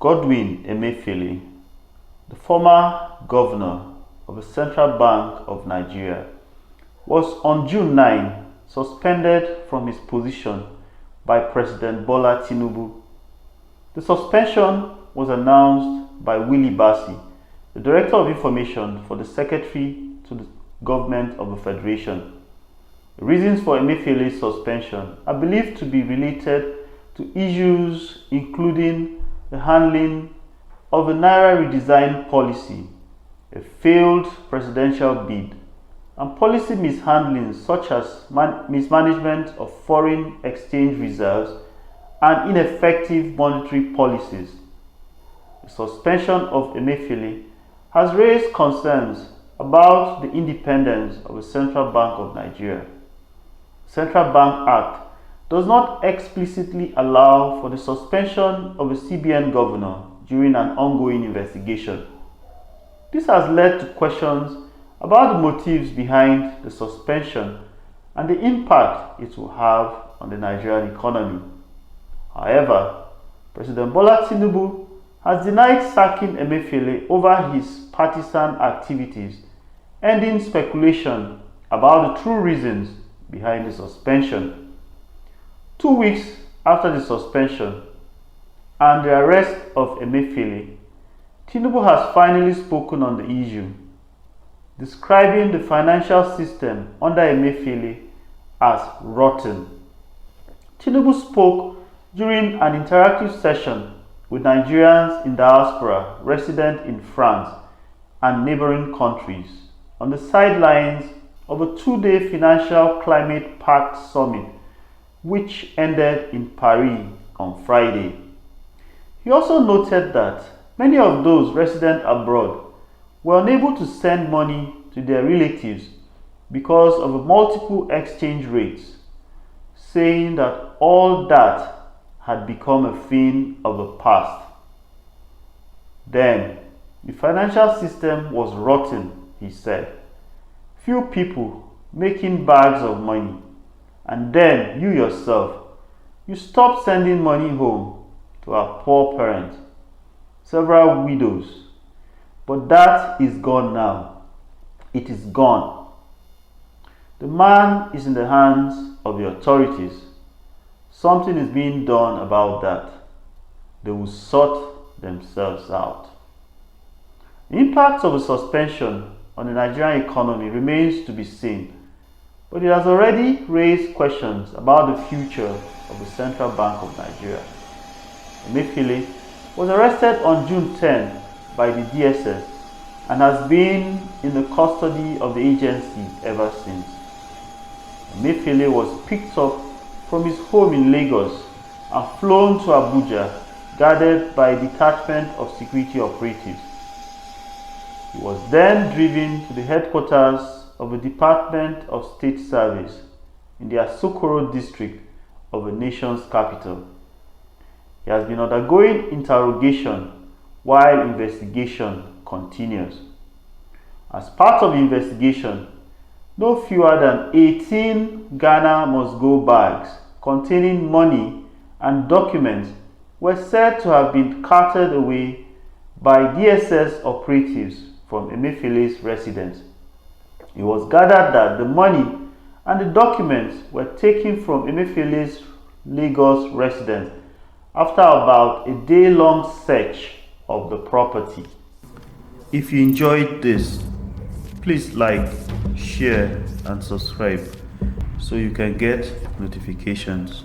Godwin Emefiele, the former governor of the Central Bank of Nigeria, was on June 9 suspended from his position by President Bola Tinubu. The suspension was announced by Willie Bassey, the Director of Information for the Secretary to the Government of the Federation. The reasons for Emefiele's suspension are believed to be related to issues including the handling of a Naira redesign policy, a failed presidential bid, and policy mishandling such as mismanagement of foreign exchange reserves and ineffective monetary policies. The suspension of Emefiele has raised concerns about the independence of the Central Bank of Nigeria. The Central Bank Act does not explicitly allow for the suspension of a CBN governor during an ongoing investigation. This has led to questions about the motives behind the suspension and the impact it will have on the Nigerian economy. However, President Bola Tinubu has denied sacking Emefiele over his partisan activities, ending speculation about the true reasons behind the suspension. 2 weeks after the suspension and the arrest of Emefiele, Tinubu has finally spoken on the issue, describing the financial system under Emefiele as rotten. Tinubu spoke during an interactive session with Nigerians in diaspora resident in France and neighboring countries on the sidelines of a 2-day Financial Climate Pact Summit which ended in Paris on Friday. He also noted that many of those resident abroad were unable to send money to their relatives because of multiple exchange rates, saying that all that had become a thing of the past. Then, the financial system was rotten, he said. Few people making bags of money, and then you yourself, you stopped sending money home to our poor parents, several widows. But that is gone now. It is gone. The man is in the hands of the authorities. Something is being done about that. They will sort themselves out. The impact of the suspension on the Nigerian economy remains to be seen, but it has already raised questions about the future of the Central Bank of Nigeria. Emefiele was arrested on June 10 by the DSS and has been in the custody of the agency ever since. Emefiele was picked up from his home in Lagos and flown to Abuja, guarded by a detachment of security operatives. He was then driven to the headquarters of the Department of State Service in the Asokoro district of the nation's capital. He has been undergoing interrogation while investigation continues. As part of the investigation, no fewer than 18 Ghana must-go bags containing money and documents were said to have been carted away by DSS operatives from Emefiele's residence. It was gathered that the money and the documents were taken from Emefiele's Lagos residence after about a day-long search of the property. If you enjoyed this, please like, share and subscribe so you can get notifications.